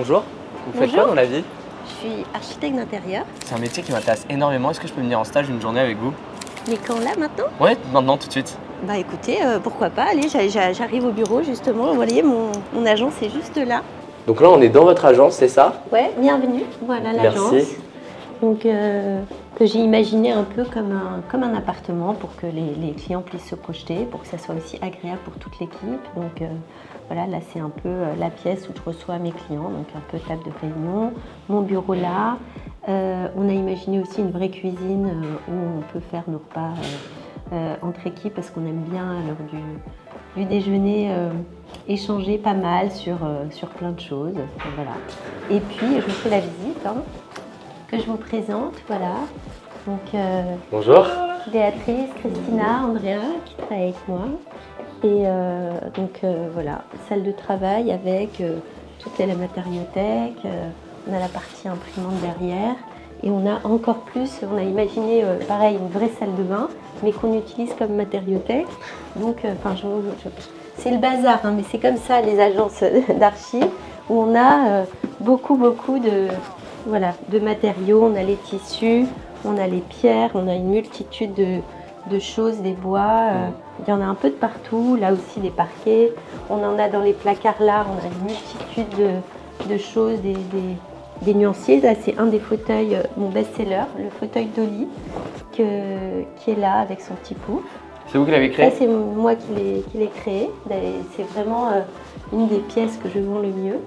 Bonjour, vous faites Bonjour. quoi dans la vie? Je suis architecte d'intérieur. C'est un métier qui m'intéresse énormément. Est-ce que je peux venir en stage une journée avec vous? Mais quand là maintenant? Ouais, maintenant, tout de suite. Bah écoutez, pourquoi pas, allez, j'arrive au bureau justement, vous voyez mon agence est juste là. Donc là, on est dans votre agence, c'est ça? Ouais, bienvenue, voilà l'agence. Merci. Donc que j'ai imaginé un peu comme un appartement pour que les clients puissent se projeter, pour que ça soit aussi agréable pour toute l'équipe. Donc voilà, là c'est un peu la pièce où je reçois mes clients, donc un peu table de réunion, mon bureau là. On a imaginé aussi une vraie cuisine où on peut faire nos repas entre équipes parce qu'on aime bien lors du déjeuner échanger pas mal sur plein de choses. Voilà. Et puis je vous fais la visite que je vous présente. Voilà. Donc, Bonjour. Béatrice, Christina, Andrea qui travaillent avec moi. Et donc voilà, salle de travail avec toute la matériothèque. On a la partie imprimante derrière. Et on a encore plus, on a imaginé pareil, une vraie salle de bain, mais qu'on utilise comme matériothèque. Donc, c'est le bazar, hein, mais c'est comme ça les agences d'archi, où on a beaucoup de matériaux. On a les tissus, on a les pierres, on a une multitude de choses, des bois. Il y en a un peu de partout, là aussi des parquets. On en a dans les placards là, on a une multitude de choses, des nuanciers. Là, c'est un des fauteuils, mon best-seller, le fauteuil Dolly, qui est là avec son petit pouf. C'est vous qui l'avez créé? Ça, c'est moi qui l'ai créé. C'est vraiment une des pièces que je vends le mieux.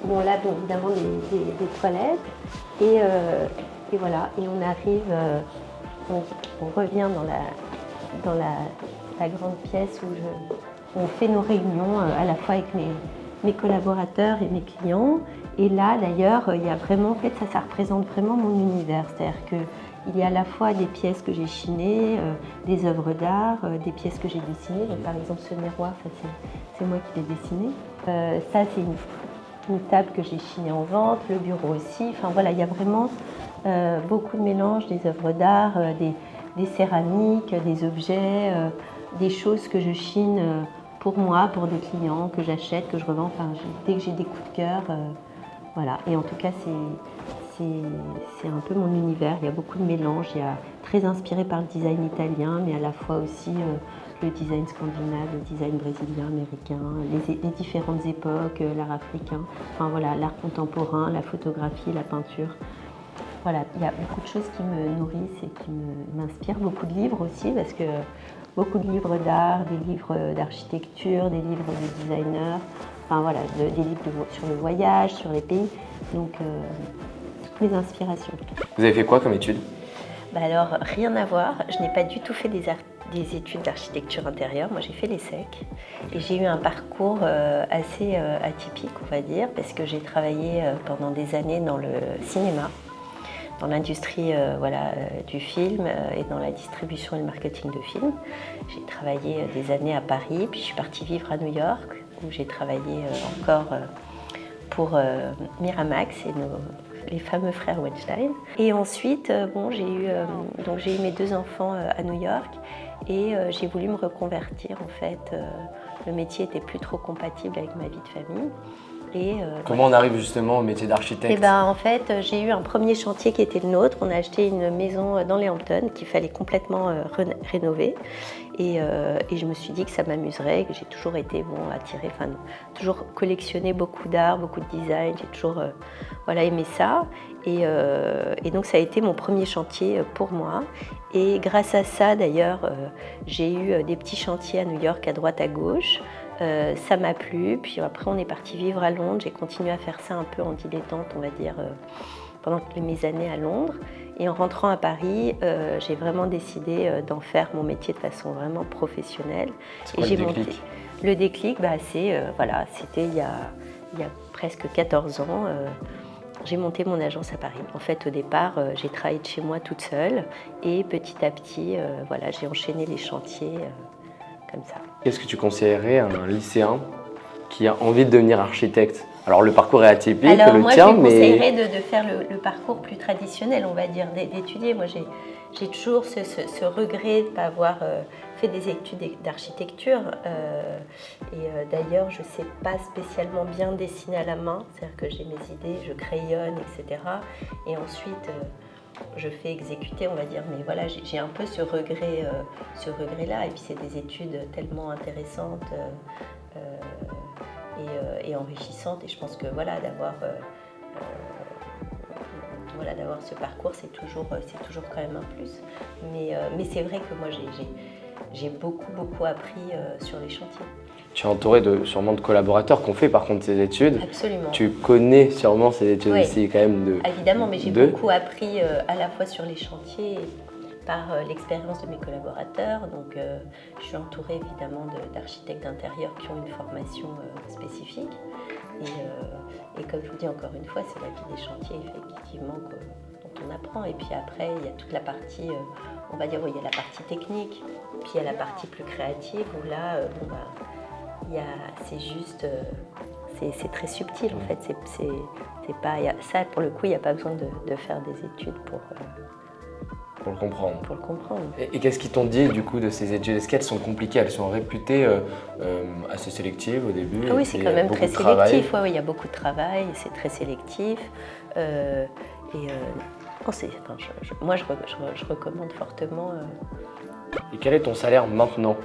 Bon, là, bon, évidemment, des toilettes. Et voilà, et on arrive, on revient dans la grande pièce où on fait nos réunions à la fois avec mes collaborateurs et mes clients. Et là, d'ailleurs, il y a vraiment, en fait, ça représente vraiment mon univers. C'est-à-dire qu'il y a à la fois des pièces que j'ai chinées, des œuvres d'art, des pièces que j'ai dessinées. Donc, par exemple, ce miroir, c'est moi qui l'ai dessiné. Ça, c'est une table que j'ai chinée en vente, le bureau aussi. Enfin, voilà, il y a vraiment beaucoup de mélange des œuvres d'art, des céramiques, des objets, des choses que je chine pour moi, pour des clients, que j'achète, que je revends. Enfin, dès que j'ai des coups de cœur, voilà. Et en tout cas, c'est un peu mon univers. Il y a beaucoup de mélange. Il y a très inspiré par le design italien, mais à la fois aussi le design scandinave, le design brésilien, américain, les différentes époques, l'art africain. Enfin voilà, l'art contemporain, la photographie, la peinture. Voilà, il y a beaucoup de choses qui me nourrissent et qui m'inspirent. Beaucoup de livres aussi, parce que beaucoup de livres d'art, des livres d'architecture, des livres de designers. Enfin voilà, des livres sur le voyage, sur les pays. Donc, toutes mes inspirations. Vous avez fait quoi comme études? Bah alors, rien à voir. Je n'ai pas du tout fait des études d'architecture intérieure. Moi, j'ai fait l'ESSEC. Et j'ai eu un parcours assez atypique, on va dire, parce que j'ai travaillé pendant des années dans le cinéma, dans l'industrie du film et dans la distribution et le marketing de films. J'ai travaillé des années à Paris, puis je suis partie vivre à New York, où j'ai travaillé encore pour Miramax et les fameux frères Weinstein. Et ensuite, j'ai eu mes 2 enfants à New York et j'ai voulu me reconvertir. En fait, le métier n'était plus trop compatible avec ma vie de famille. Comment on arrive justement au métier d'architecte? En fait, j'ai eu un premier chantier qui était le nôtre. On a acheté une maison dans les Hamptons qu'il fallait complètement rénover. Et je me suis dit que ça m'amuserait, que j'ai toujours été attirée, toujours collectionné beaucoup d'art, beaucoup de design. J'ai toujours aimé ça. Et donc ça a été mon premier chantier pour moi. Et grâce à ça, d'ailleurs, j'ai eu des petits chantiers à New York à droite à gauche. Ça m'a plu, puis après on est parti vivre à Londres. J'ai continué à faire ça un peu en dilettante, on va dire, pendant mes années à Londres. Et en rentrant à Paris, j'ai vraiment décidé d'en faire mon métier de façon vraiment professionnelle. Et j'ai monté. Le déclic, c'était il y a presque 14 ans. J'ai monté mon agence à Paris. En fait, au départ, j'ai travaillé de chez moi toute seule et petit à petit, j'ai enchaîné les chantiers comme ça. Qu'est-ce que tu conseillerais à un lycéen qui a envie de devenir architecte? Alors le parcours est atypique, le tien, mais... Moi, je lui conseillerais de faire le parcours plus traditionnel, on va dire, d'étudier. Moi, j'ai toujours ce regret de ne pas avoir fait des études d'architecture d'ailleurs je ne sais pas spécialement bien dessiner à la main, c'est-à-dire que j'ai mes idées, je crayonne, etc. Et ensuite je fais exécuter, on va dire, mais voilà, j'ai un peu ce regret-là. Et puis c'est des études tellement intéressantes et enrichissantes. Et je pense que voilà, d'avoir ce parcours, c'est toujours quand même un plus. Mais c'est vrai que moi, j'ai beaucoup appris sur les chantiers. Tu es entouré sûrement de collaborateurs qui ont fait par contre ces études. Absolument. Tu connais sûrement ces études aussi quand même Évidemment, mais j'ai beaucoup appris à la fois sur les chantiers par l'expérience de mes collaborateurs. Donc je suis entourée évidemment d'architectes d'intérieur qui ont une formation spécifique. Et comme je vous dis encore une fois, c'est la vie des chantiers effectivement dont on apprend. Et puis après, il y a toute la partie, on va dire, il y a la partie technique, puis il y a la partie plus créative où là, c'est juste, c'est très subtil en fait. C'est pas, ça pour le coup, il n'y a pas besoin de faire des études pour le comprendre. Pour le comprendre. Et qu'est-ce qu'ils t'ont dit du coup de ces études? Est-ce qu'elles sont compliquées? Elles sont réputées assez sélectives au début? Oui, c'est quand même très sélectif. Oui, il y a beaucoup de travail, c'est très sélectif. Moi, je recommande fortement. Et quel est ton salaire maintenant?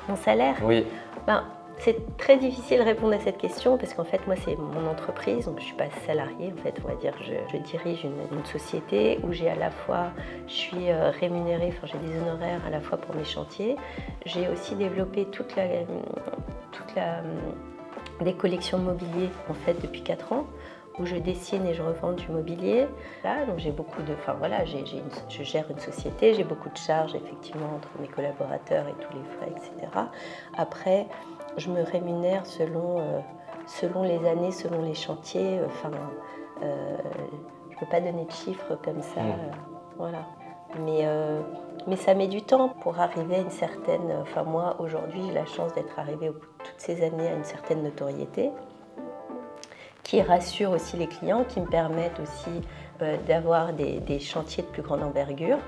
Mon salaire? Oui. C'est très difficile de répondre à cette question parce qu'en fait, moi, c'est mon entreprise, donc je ne suis pas salariée. En fait, on va dire, je dirige une société où j'ai à la fois, je suis rémunérée, enfin, j'ai des honoraires à la fois pour mes chantiers. J'ai aussi développé des collections de mobilier en fait depuis 4 ans, où je dessine et je revends du mobilier. Là, donc j'ai beaucoup de, enfin voilà, je gère une société, j'ai beaucoup de charges effectivement entre mes collaborateurs et tous les frais, etc. Après, je me rémunère selon les années, selon les chantiers. Je ne peux pas donner de chiffres comme ça, voilà. Mais ça met du temps pour arriver à une certaine. Enfin moi, aujourd'hui, j'ai la chance d'être arrivée au bout de toutes ces années à une certaine notoriété, qui rassure aussi les clients, qui me permettent aussi d'avoir des chantiers de plus grande envergure.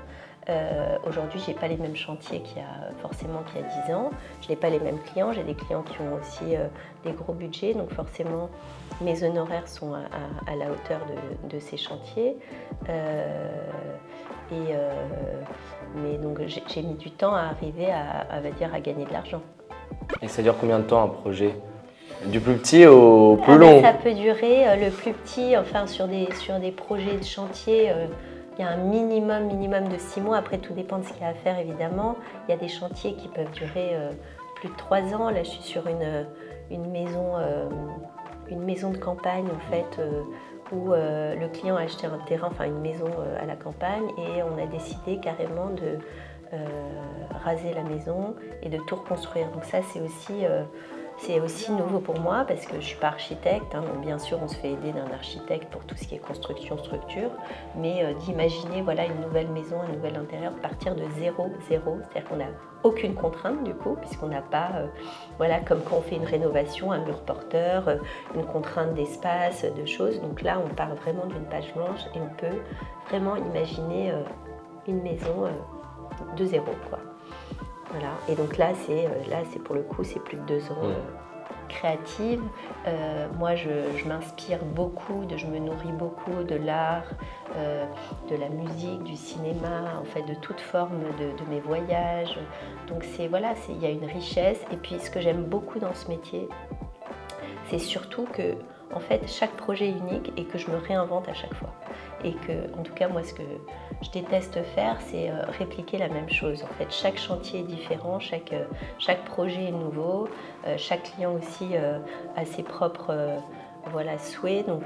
Aujourd'hui, je n'ai pas les mêmes chantiers qu'il y a 10 ans. Je n'ai pas les mêmes clients. J'ai des clients qui ont aussi des gros budgets. Donc forcément, mes honoraires sont à la hauteur de ces chantiers. Mais donc j'ai mis du temps à arriver à gagner de l'argent. Et ça dure combien de temps un projet? Du plus petit au plus long? Ça peut durer le plus petit, enfin sur des projets de chantier. Il y a un minimum de 6 mois. Après, tout dépend de ce qu'il y a à faire, évidemment. Il y a des chantiers qui peuvent durer plus de 3 ans. Là, je suis sur une maison de campagne, en fait, où le client a acheté un terrain, enfin une maison à la campagne, et on a décidé carrément de raser la maison et de tout reconstruire. Donc ça, c'est aussi nouveau pour moi parce que je ne suis pas architecte, hein, donc bien sûr on se fait aider d'un architecte pour tout ce qui est construction, structure, mais d'imaginer une nouvelle maison, un nouvel intérieur, partir de zéro, c'est-à-dire qu'on n'a aucune contrainte du coup, puisqu'on n'a pas, comme quand on fait une rénovation, un mur porteur, une contrainte d'espace, de choses. Donc là on part vraiment d'une page blanche et on peut vraiment imaginer une maison de zéro, quoi. Voilà. Et donc là, c'est pour le coup, c'est plus de 2 ans créative. Moi, je m'inspire beaucoup, je me nourris beaucoup de l'art, de la musique, du cinéma, en fait, de toute forme de mes voyages. Donc il y a une richesse. Et puis, ce que j'aime beaucoup dans ce métier, c'est surtout que, en fait, chaque projet est unique et que je me réinvente à chaque fois. Et que, en tout cas, moi, ce que je déteste faire, c'est répliquer la même chose. En fait, chaque chantier est différent, chaque projet est nouveau, chaque client aussi a ses propres souhaits. Donc,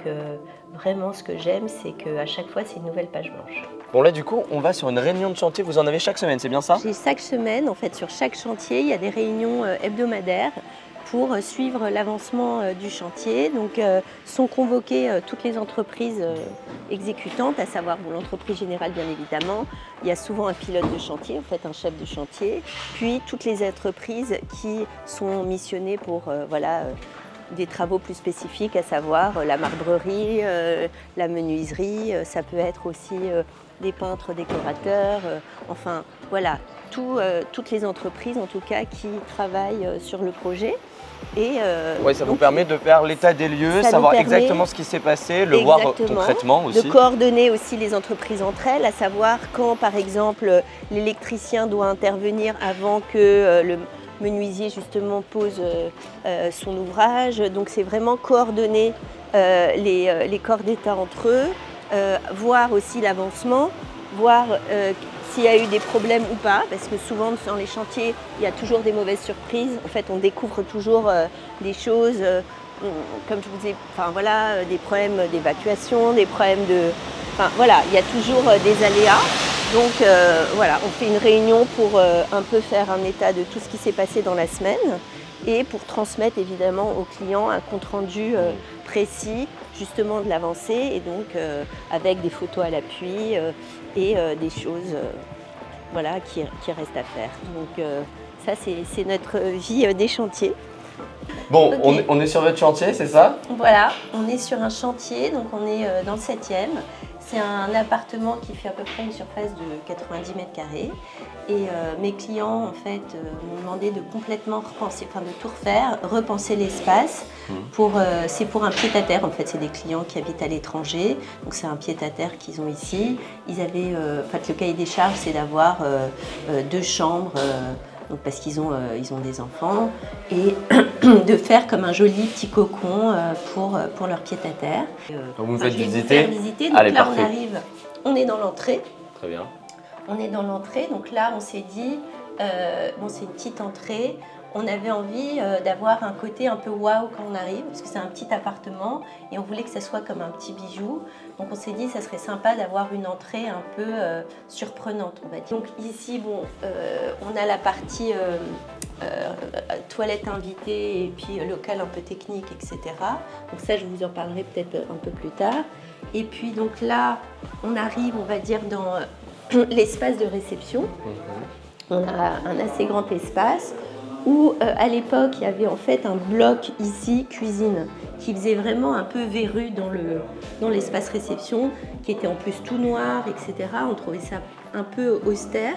vraiment, ce que j'aime, c'est qu'à chaque fois, c'est une nouvelle page blanche. Bon, là, du coup, on va sur une réunion de chantier. Vous en avez chaque semaine, c'est bien ça? J'ai chaque semaine, en fait, sur chaque chantier, il y a des réunions hebdomadaires pour suivre l'avancement du chantier. Donc sont convoquées toutes les entreprises exécutantes, à savoir l'entreprise générale bien évidemment. Il y a souvent un pilote de chantier, en fait un chef de chantier, puis toutes les entreprises qui sont missionnées pour des travaux plus spécifiques, à savoir la marbrerie, la menuiserie, ça peut être aussi des peintres décorateurs, enfin voilà. toutes les entreprises en tout cas qui travaillent sur le projet. Et ouais, ça vous permet de faire l'état des lieux, savoir exactement ce qui s'est passé, le voir concrètement aussi. De coordonner aussi les entreprises entre elles, à savoir quand par exemple l'électricien doit intervenir avant que le menuisier justement pose son ouvrage. Donc c'est vraiment coordonner les corps d'État entre eux, voir aussi l'avancement, voir s'il y a eu des problèmes ou pas, parce que souvent dans les chantiers, il y a toujours des mauvaises surprises. En fait, on découvre toujours des choses, comme je vous disais, des problèmes d'évacuation, des problèmes de... Enfin voilà, il y a toujours des aléas. Donc voilà, on fait une réunion pour un peu faire un état de tout ce qui s'est passé dans la semaine et pour transmettre évidemment aux clients un compte-rendu précis justement de l'avancée et donc avec des photos à l'appui et des choses voilà, qui restent à faire. Donc ça c'est notre vie des chantiers. Bon, Okay. on est sur votre chantier, c'est ça? Voilà, on est sur un chantier, donc on est dans le 7e. C'est un appartement qui fait à peu près une surface de 90 mètres carrés. Et mes clients, en fait, m'ont demandé de complètement repenser, enfin de tout refaire, repenser l'espace. C'est pour un pied-à-terre, en fait, c'est des clients qui habitent à l'étranger. Donc c'est un pied-à-terre qu'ils ont ici. Ils avaient, en fait, le cahier des charges, c'est d'avoir 2 chambres. Donc parce qu'ils ont des enfants, et de faire comme un joli petit cocon pour leur pied-à-terre. Donc vous me faites visiter. Donc allez, là, parfait. on arrive, on est dans l'entrée. Très bien. On est dans l'entrée, donc là, on s'est dit, bon, c'est une petite entrée. On avait envie d'avoir un côté un peu waouh quand on arrive, parce que c'est un petit appartement et on voulait que ça soit comme un petit bijou. Donc on s'est dit que ça serait sympa d'avoir une entrée un peu surprenante, on va dire. Donc ici, bon, on a la partie toilette invitée et puis local un peu technique, etc. Donc ça, je vous en parlerai peut-être un peu plus tard. Et puis donc là, on arrive, on va dire, dans l'espace de réception. On a un assez grand espace où à l'époque il y avait en fait un bloc ici cuisine qui faisait vraiment un peu verru dans l'espace réception, qui était en plus tout noir, etc. On trouvait ça un peu austère.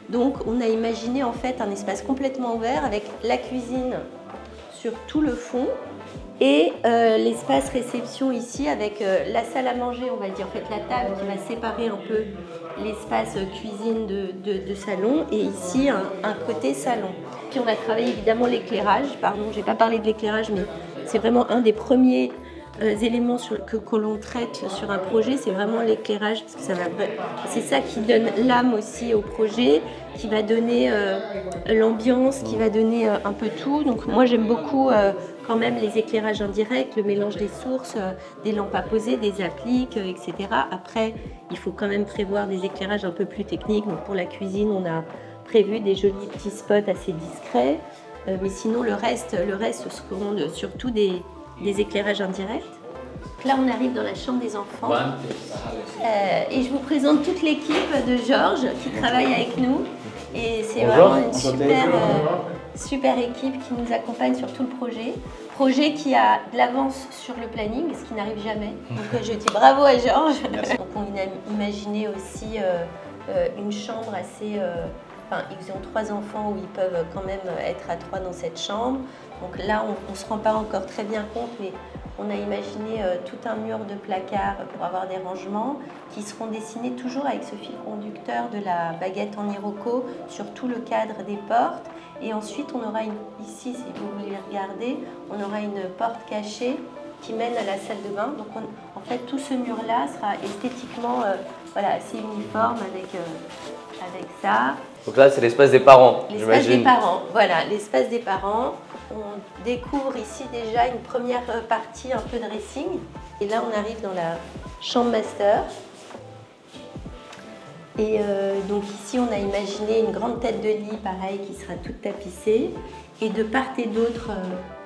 Donc on a imaginé en fait un espace complètement ouvert avec la cuisine sur tout le fond et l'espace réception ici avec la salle à manger, on va dire, en fait la table qui va séparer un peu l'espace cuisine de salon et ici un côté salon. Puis on a travaillé évidemment l'éclairage, pardon, je n'ai pas parlé de l'éclairage, mais c'est vraiment un des premiers éléments que l'on traite sur un projet, c'est vraiment l'éclairage, parce que c'est ça qui donne l'âme aussi au projet, qui va donner l'ambiance, qui va donner un peu tout. Donc moi j'aime beaucoup quand même les éclairages indirects, le mélange des sources, des lampes à poser, des appliques, etc. Après, il faut quand même prévoir des éclairages un peu plus techniques. Donc pour la cuisine, on a prévu des jolis petits spots assez discrets. Mais sinon, le reste seront surtout des éclairages indirects. Là, on arrive dans la chambre des enfants. Et je vous présente toute l'équipe de Georges qui travaille avec nous. Et c'est vraiment une super équipe qui nous accompagne sur tout le projet. Projet qui a de l'avance sur le planning, ce qui n'arrive jamais. Donc je dis bravo à Georges. Donc on a imaginé aussi une chambre assez... ils ont 3 enfants où ils peuvent quand même être à 3 dans cette chambre. Donc là, on ne se rend pas encore très bien compte, mais on a imaginé tout un mur de placards pour avoir des rangements qui seront dessinés toujours avec ce fil conducteur de la baguette en iroko sur tout le cadre des portes. Et ensuite, on aura ici, si vous voulez regarder, on aura une porte cachée qui mène à la salle de bain. Donc en fait, tout ce mur-là sera esthétiquement assez uniforme avec ça. Donc là, c'est l'espace des parents, L'espace des parents, voilà, l'espace des parents. On découvre ici déjà une première partie un peu dressing. Et là, on arrive dans la chambre master. Et donc ici, on a imaginé une grande tête de lit, pareil, qui sera toute tapissée. Et de part et d'autre,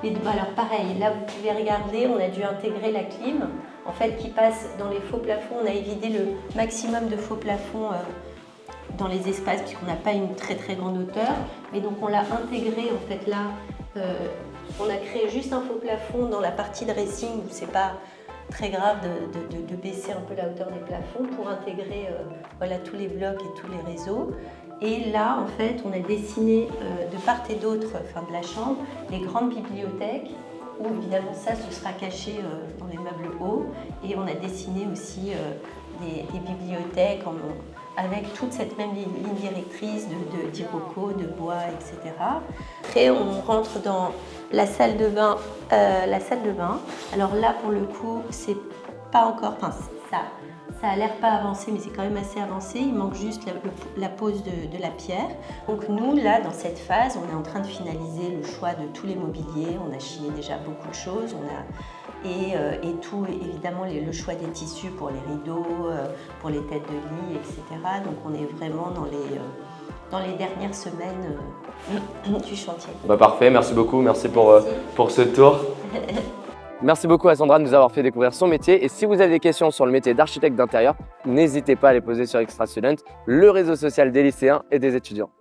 alors pareil, là, vous pouvez regarder, on a dû intégrer la clim, en fait, qui passe dans les faux plafonds. On a évidé le maximum de faux plafonds dans les espaces, puisqu'on n'a pas une très très grande hauteur. Mais donc, on l'a intégré, en fait, là, on a créé juste un faux plafond dans la partie dressing où c'est pas très grave de baisser un peu la hauteur des plafonds pour intégrer tous les blocs et tous les réseaux. Et là, en fait, on a dessiné de part et d'autre de la chambre les grandes bibliothèques où évidemment ça, ce sera caché dans les meubles hauts. Et on a dessiné aussi des bibliothèques avec toute cette même ligne directrice d'iroko, de bois, etc. Après, on rentre dans la salle de bain. Alors là, pour le coup, c'est pas encore... Ça a l'air pas avancé, mais c'est quand même assez avancé. Il manque juste la pose de la pierre. Donc nous, là, dans cette phase, on est en train de finaliser le choix de tous les mobiliers. On a chiné déjà beaucoup de choses. Et tout, évidemment, le choix des tissus pour les rideaux, pour les têtes de lit, etc. Donc on est vraiment dans les dernières semaines du chantier. Parfait, merci beaucoup. Merci pour ce tour. Merci beaucoup à Sandra de nous avoir fait découvrir son métier. Et si vous avez des questions sur le métier d'architecte d'intérieur, n'hésitez pas à les poser sur Extra Student, le réseau social des lycéens et des étudiants.